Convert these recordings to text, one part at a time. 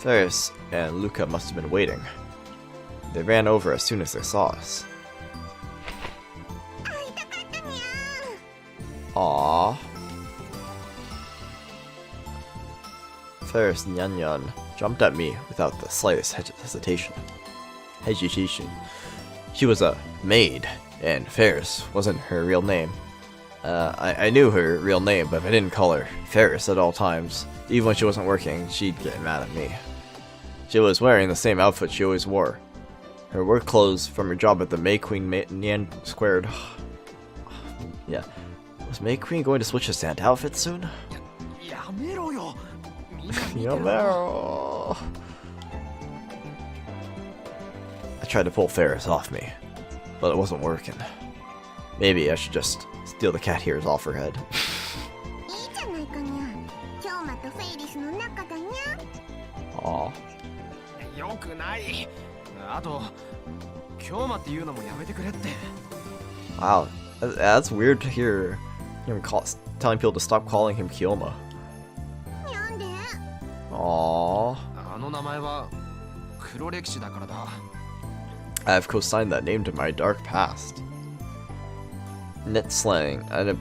Ferris and Luca must have been waiting. They ran over as soon as they saw us. Aww. Ferris Nyan Nyan jumped at me without the slightest hesitation. She was a maid, and Ferris wasn't her real name. I knew her real name, but if I didn't call her Ferris at all times, even when she wasn't working, she'd get mad at me. She was wearing the same outfit she always wore. Her work clothes from her job at the May Queen Nyan Squared. Yeah. Was May Queen going to switch to Santa outfit soon? Yamero. I tried to pull Ferris off me, but it wasn't working. Maybe I should just steal the cat ears off her head. Aww. Wow, that's weird to hear him telling people to stop calling him Kyoma. Aww. I have co-signed that name to my dark past. Net slang, an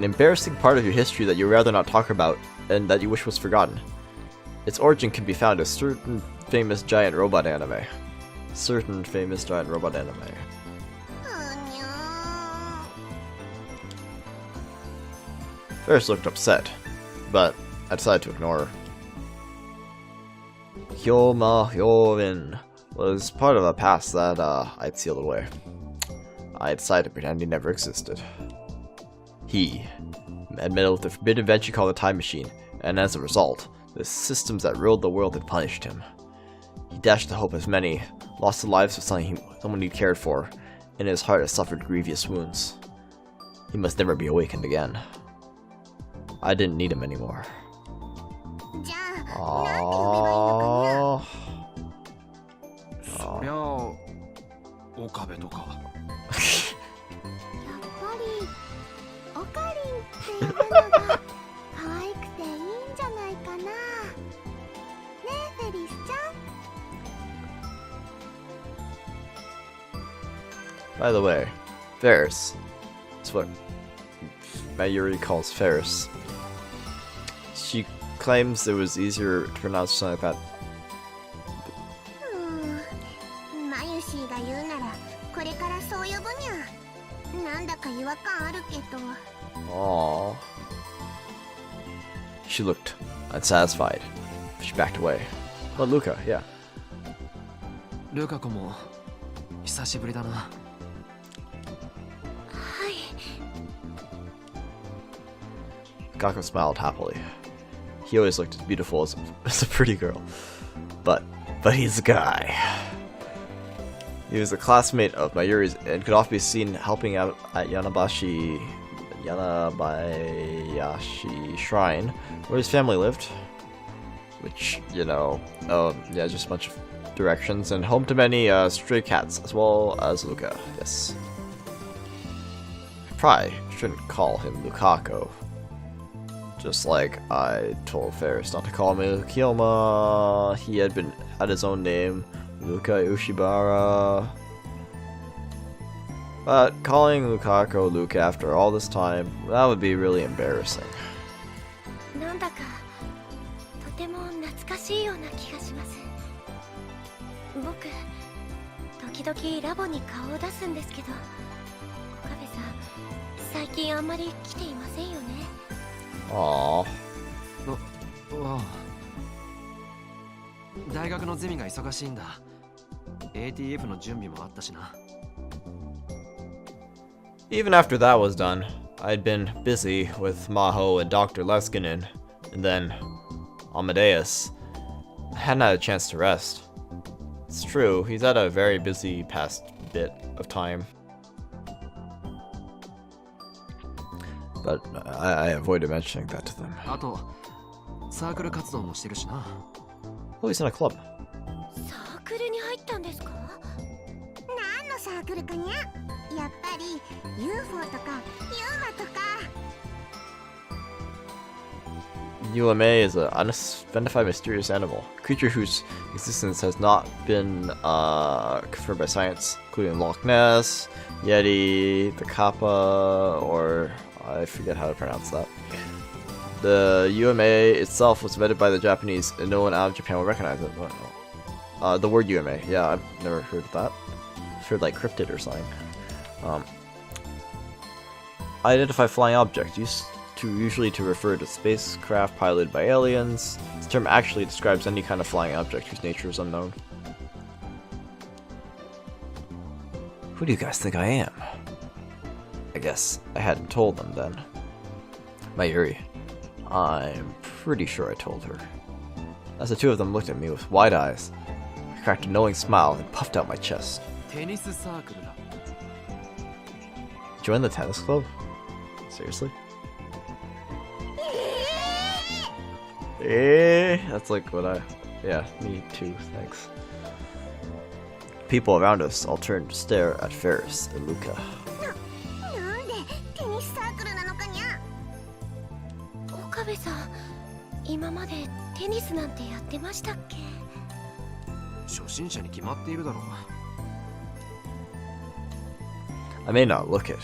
embarrassing part of your history that you'd rather not talk about and that you wish was forgotten. Its origin can be found in certain famous giant robot anime. Ferris looked upset, but I decided to ignore her. Hyoma Hyorin was part of a past that I'd sealed away. I decided to pretend he never existed. He had meddled with the forbidden invention called the Time Machine, and as a result, the systems that ruled the world had punished him. He dashed the hope as many, lost the lives of someone he cared for, and his heart has suffered grievous wounds. He must never be awakened again. I didn't need him anymore. Aww. Okabe とか。By the way, Ferris. That's what Mayuri calls Ferris. She claims it was easier to pronounce something like that. Aww. She looked unsatisfied. She backed away. But Luca, yeah. Luca 君も久しぶりだな。Gakko smiled happily. He always looked as beautiful as a pretty girl. But he's a guy. He was a classmate of Mayuri's and could often be seen helping out at Yanabayashi Shrine, where his family lived. Which, you know, yeah, just a bunch of directions, and home to many stray cats, as well as Luca, yes. I probably shouldn't call him Lukaku. Just like I told Ferris not to call me Kyoma. He had his own name, Luka Ushibara. But calling Lukaku Luka after all this time, that would be really embarrassing. Aww. 大学のゼミが忙しいんだ。ATF の準備もあったしな。Even after that was done, I'd been busy with Maho and Dr. Leskinen, and then Amadeus. I hadn't had a chance to rest. It's true, he's had a very busy past bit of time. But I avoided mentioning that to them. あと、サークル活動もしてるしな。Oh, he's in a club. サークルに入ったんですか？何のサークルかにゃ？やっぱり UFO とかユーマとか。UMA is an unidentified mysterious animal. A creature whose existence has not been confirmed by science, including Loch Ness, Yeti, the Kappa, or I forget how to pronounce that. The UMA itself was invented by the Japanese, and no one out of Japan will recognize it. The word UMA, yeah, I've never heard of that. I've heard like cryptid or something. Identify flying object, usually to refer to spacecraft piloted by aliens. This term actually describes any kind of flying object whose nature is unknown. Who do you guys think I am? I guess I hadn't told them then. Mayuri. I'm pretty sure I told her. As the two of them looked at me with wide eyes, I cracked a knowing smile and puffed out my chest. Join the tennis club? Seriously? That's like what I... Yeah, me too, thanks. People around us all turned to stare at Ferris and Luca. Okabe-san, 今までテニスなんてやってましたっけ? 初心者に決まっているだろう。 I may not look it,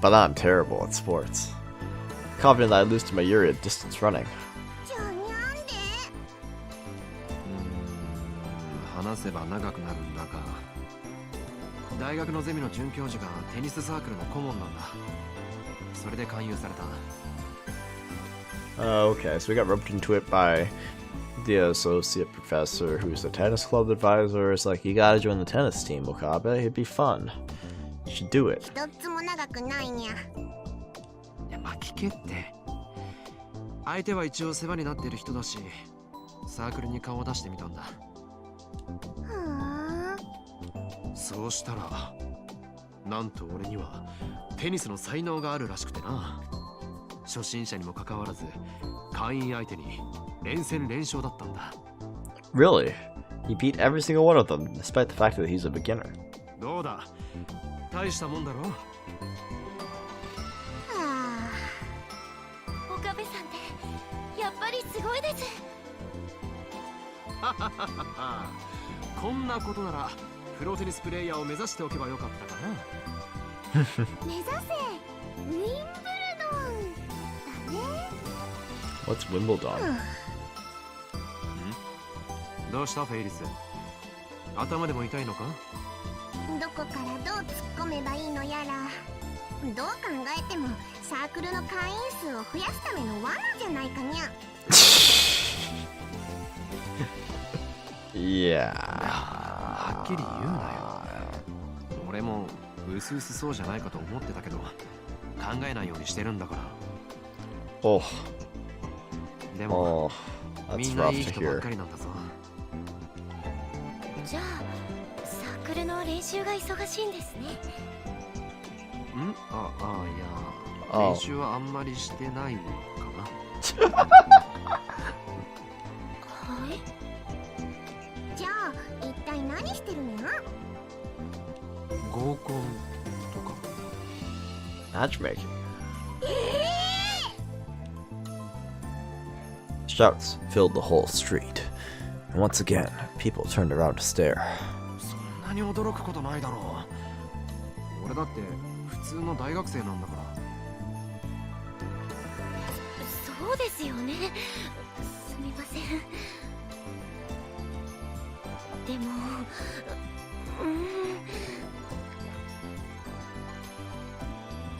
but I'm terrible at sports. Confident that I lose to Mayuri at distance running. 話せば長くなるんだが、大学のゼミの准教授がテニスサークルの顧問なんだ。それで勧誘された。Okay, so we got roped into it by the associate professor who's the tennis club advisor. It's like, you gotta join the tennis team, Okabe. It'd be fun. You should do it. 一つも長くないにゃ。まあ聞けって。相手は一応世話になっている人だし、サークルに顔を出してみたんだ。そうしたら、なんと俺にはテニスの才能があるらしくてな。初心者にもかかわらず、会員相手に連戦連勝だったんだ。Really? He beat every single one of them, despite the fact that he's a beginner. どうだ? 大したもんだろ? 岡部さんってやっぱりすごいです。こんなことならプロテニスプレイヤーを目指しておけばよかったかな。目指せウィンブルドンだね。 What's Wimbledon? どうしたフェイリス? 頭でも痛いのか? どこからどう突っ込めばいいのやら。どう考えてもサークルの会員数を増やすための罠じゃないかにゃ。Yeah. はっきり言うなよ。俺もうすうすそうじゃないかと思ってたけど、考えないようにしてるんだから。Oh. でも、み That's んない rough い to 人ばっ hear. かりなんだぞ。じゃあサークルの練習が忙しいんですね。いや、練習はあんまりしてないかな。はい。じゃあ一体何してるの？合コンとか。Matchmaking. Shouts filled the whole street, and once again, people turned around to stare. そんなに驚くことないだろう。俺だって普通の大学生なんだから。そうですよね。すみません。でも、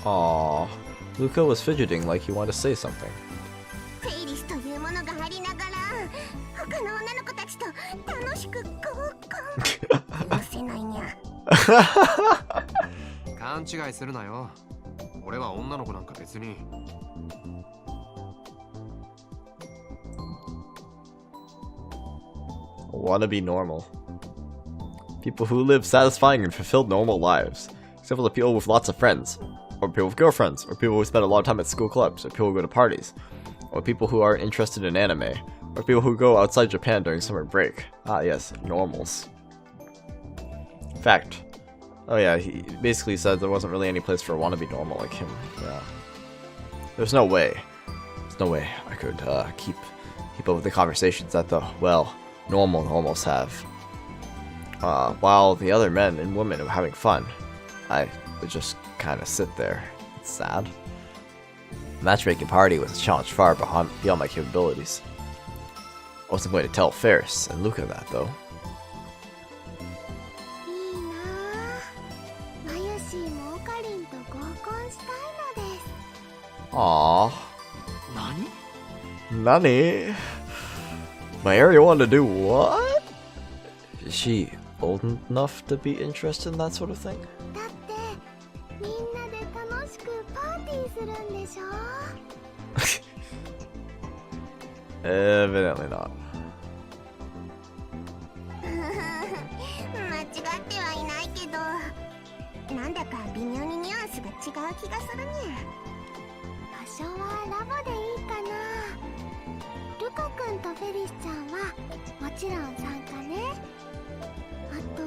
Aww. Luca was fidgeting like he wanted to say something. フェイリスというものがありながら、他の女の子たちと楽しく合コン。許せないにゃ。勘違いするなよ。俺は女の子なんか別に。Want to be normal. People who live satisfying and fulfilled normal lives. Except for the people with lots of friends. Or people with girlfriends. Or people who spend a lot of time at school clubs. Or people who go to parties. Or people who are interested in anime. Or people who go outside Japan during summer break. Ah yes, normals. Fact. Oh yeah, he basically said there wasn't really any place for a wannabe normal like him. Yeah. There's no way. There's no way I could keep up with the conversations that the, well, normal almost have. While the other men and women were having fun, I would just kind of sit there. It's sad. The matchmaking party was a challenge far beyond my capabilities. I wasn't going to tell Ferris and Luca that, though. いいなあ。マユシーもオカリンと合コンしたいのです。 Aww. 何？ Nani? My area wanted to do what? Is she old enough to be interested in that sort of thing? だってみんなで楽しくパーティーするんでしょ Evidently not. 間違ってはいないけど、なんだか微妙にニュアンスが違う気がするね。場所はラボでいいかな。ルカ君とフェリスちゃんはもちろん参加ね。あと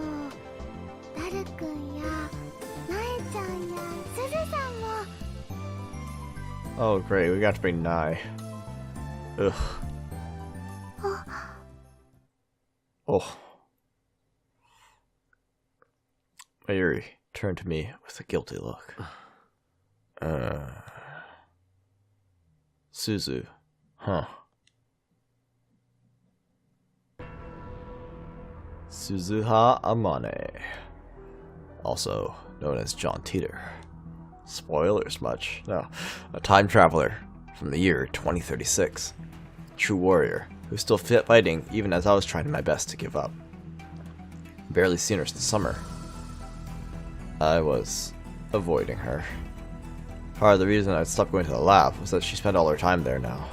ダル君やナエちゃんやスズさんも。 Oh great, we got to bring Nai. Ugh. Oh. Mayuri turned to me with a guilty look. Suzu. Huh. Suzuha Amane. Also known as John Teeter. Spoilers much? No. A time traveler from the year 2036. True warrior who's still fighting even as I was trying my best to give up. Barely seen her since summer. I was avoiding her. Part of the reason I'd stopped going to the lab was that she spent all her time there now.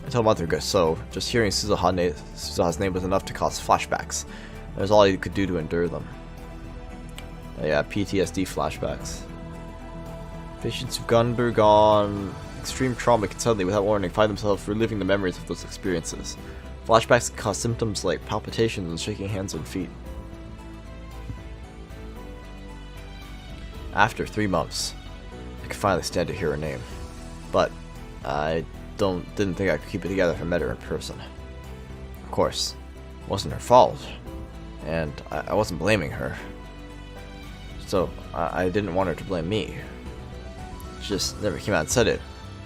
Until a month ago, so just hearing Suzuha's name was enough to cause flashbacks. That was all I could do to endure them. Yeah, PTSD flashbacks. Patients who've undergone extreme trauma can suddenly, without warning, find themselves reliving the memories of those experiences. Flashbacks can cause symptoms like palpitations and shaking hands and feet. After 3 months, I could finally stand to hear her name. But I didn't think I could keep it together if I met her in person. Of course, it wasn't her fault, and I wasn't blaming her. So I didn't want her to blame me. She just never came out and said it.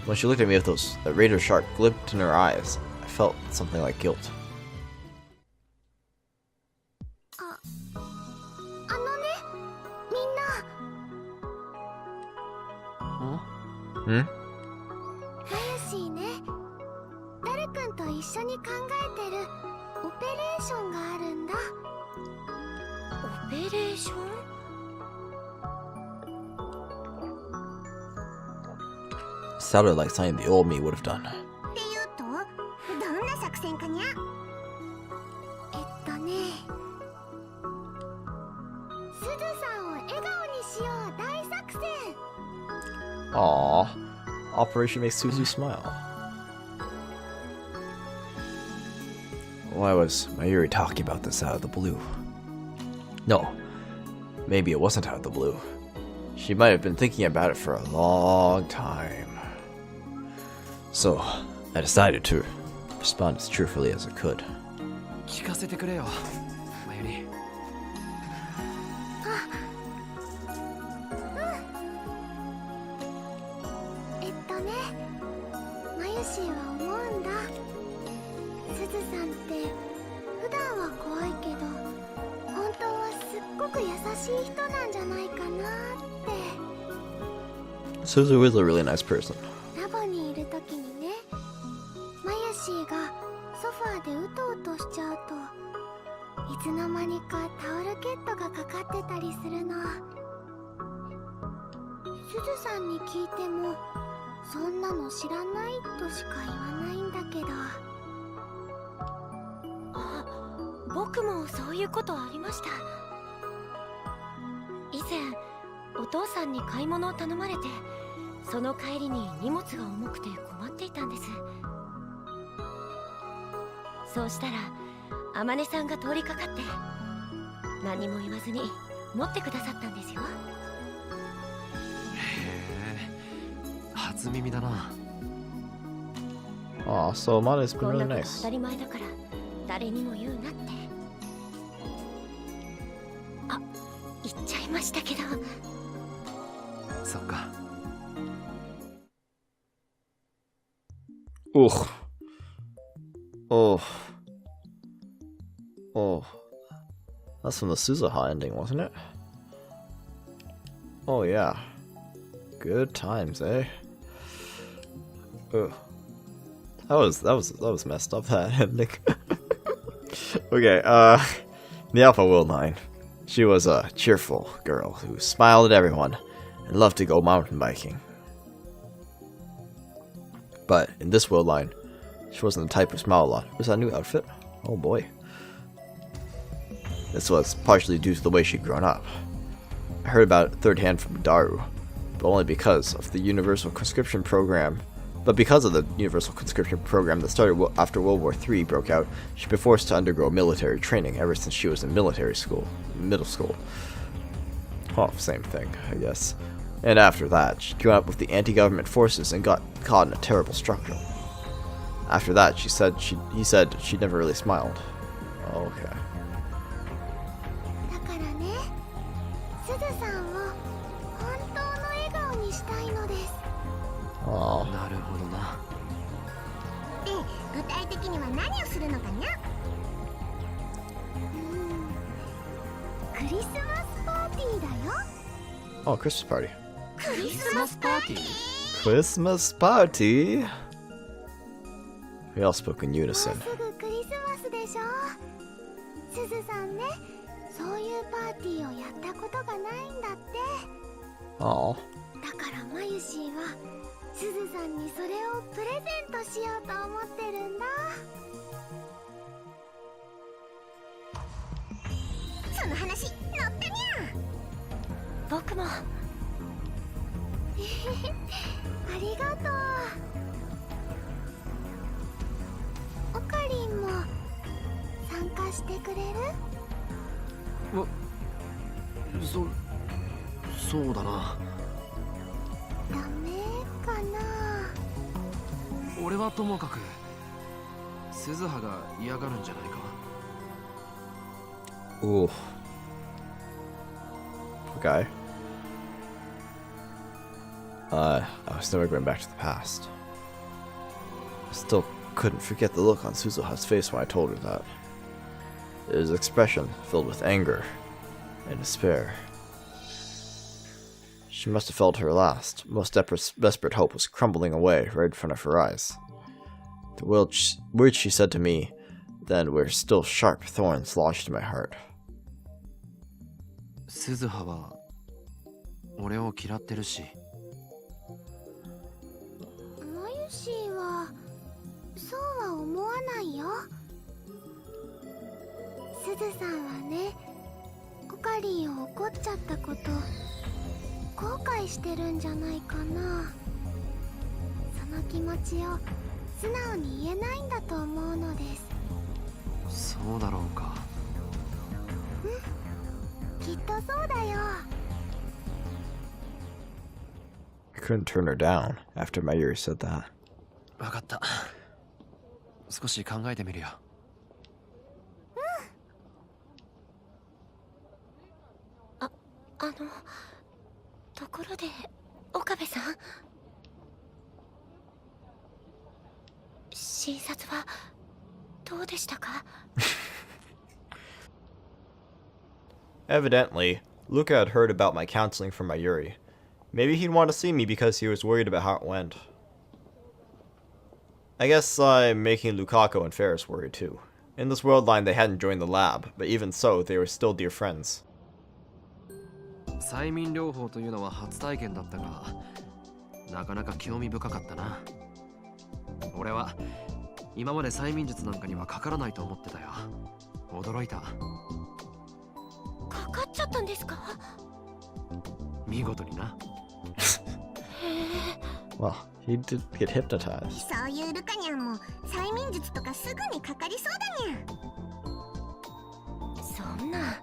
When she looked at me with that razor sharp glint in her eyes, I felt something like guilt. あのね、みんな。 Hmm? マユシーね、ダル君と一緒に考えてるオペレーションがあるんだ。オペレーション？ Sounded like something the old me would have done. っていうと、どんな作戦かにゃ？ね、すずさんを笑顔にしよう大作戦。 Aww. Operation makes Suzu smile. Why was Mayuri talking about this out of the blue? No. Maybe it wasn't out of the blue. She might have been thinking about it for a long time. So, I decided to respond as truthfully as I could. 聞かせてくれよ、マユリ。マユシーは思うんだ。すずさんって普段は怖いけど本当はすっごく優しい人なんじゃないかなって。 Suzu is a really nice person. ラボにいる時にね、マユシーがソファーでうとうとしちゃうといつの間にかタオルケットがかかってたりするの。すずさんに聞いてもそんなの知らないとしか言わないんだけど。あ、僕もそういうことありました。以前お父さんに買い物を頼まれて、その帰りに荷物が重くて困っていたんです。そうしたら天音さんが通りかかって何も言わずに持ってくださったんですよ。へえ、初耳だな。Aw, so Mana's been こん really なこと nice. 当たり前だから誰にも言うなって。あ、言っちゃいましたけど。そっか。Ugh. Oh. Oh. That's from the Suzuha ending, wasn't it? Oh yeah. Good times, eh? Ugh. That was messed up, that ending. Okay, the Alpha Will 9. She was a cheerful girl who smiled at everyone and loved to go mountain biking. But in this world line, she wasn't the type to smile a lot. Was that a new outfit? Oh boy. This was partially due to the way she'd grown up. I heard about it third hand from Daru, but only because of the universal conscription program. But because of the universal conscription program that started after World War III broke out, she'd been forced to undergo military training ever since she was in middle school. Oh, same thing, I guess. And after that, she came up with the anti-government forces and got caught in a terrible struggle. After that, he said she never really smiled. Oh, okay. だからね、すずさんを本当の笑顔にしたいのです。 Oh. なるほどな。で、具体的には何をするのかな。クリスマスパーティーだよ。 Oh, Christmas party. クリスマスパーティー？ Christmas party? We all spoke in もう unison. すぐクリスマスでしょ。すずさんね、そういうパーティーをやったことがないんだって。 Oh. だからマユシーはすずさんにそれをプレゼントしようと思ってるんだ。その話乗ったにゃ。僕も。ありがとう。オカリンも参加してくれる？そうだな。ダメかな。俺はともかく鈴葉が嫌がるんじゃないか。 Ooh. Okay. I was never going back to the past. I still couldn't forget the look on Suzuha's face when I told her that. It was an expression filled with anger and despair. She must have felt her last, most desperate hope was crumbling away right in front of her eyes. The words she said to me then were still sharp thorns lodged in my heart. 鈴葉は俺を嫌ってるし。マユシーはそうは思わないよ。すずさんはね、オカリンを怒っちゃったこと後悔してるんじゃないかな。その気持ちを素直に言えないんだと思うのです。そうだろうか。きっとそうだよ。 I couldn't turn her down after my ear said that. わかった。少し考えてみるよ。ところで岡部さん、診察はどうでしたか？ Evidently, Luca had heard about my counseling from Mayuri. Maybe he'd want to see me because he was worried about how it went. I guess I'm making Lukaku and Ferris worried too. In this world line they hadn't joined the lab, but even so, they were still dear friends. 催眠療法というのは初体験だったが、なかなか興味深かったな。俺は今まで催眠術なんかにはかからないと思ってたよ。驚いた。かかっちゃったんですか？見事にな。Well, he did get hypnotized. そういうルカニャンも催眠術とかすぐにかかりそうだにゃ。そんな。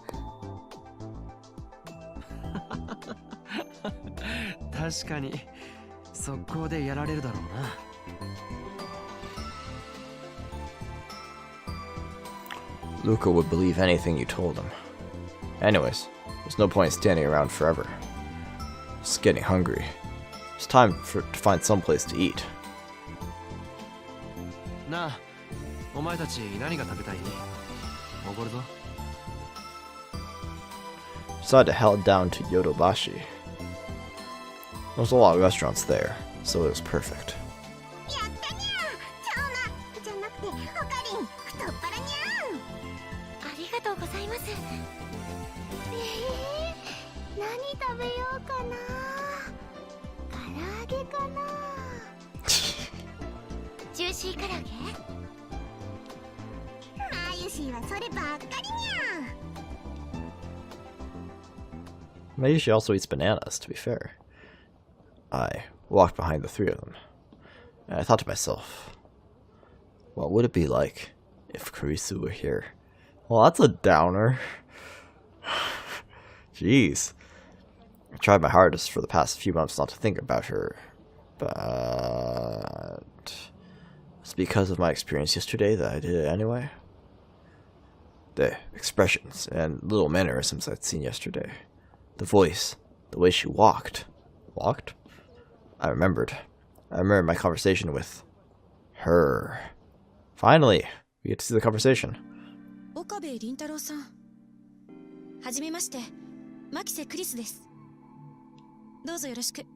確かに速攻でやられるだろうな。Luca would believe anything you told him. Anyways, there's no point in standing around forever. It's getting hungry. It's time to find some place to eat. なあ、お前たち何が食べたい？おごるぞ。Decided to head down to Yodobashi. There's a lot of restaurants there, so it was perfect. やったにゃ超なじゃなくてオカリン太っ腹にゃありがとうございます。何食べようかな。唐揚げかな。ジューシー唐揚げ？まゆしはそればっかりにゃ。Maybe she also eats bananas, to be fair. I walked behind the three of them, and I thought to myself, what would it be like if Karisu were here? Well, that's a downer. Jeez. I tried my hardest for the past few months not to think about her, but it's because of my experience yesterday that I did it anyway. The expressions and little mannerisms I'd seen yesterday. The voice, the way she walked. Walked? I remembered my conversation with her. Finally, we get to see the conversation. Okabe 凛太郎さん。はじめまして、牧瀬クリスです。どうぞよろしく。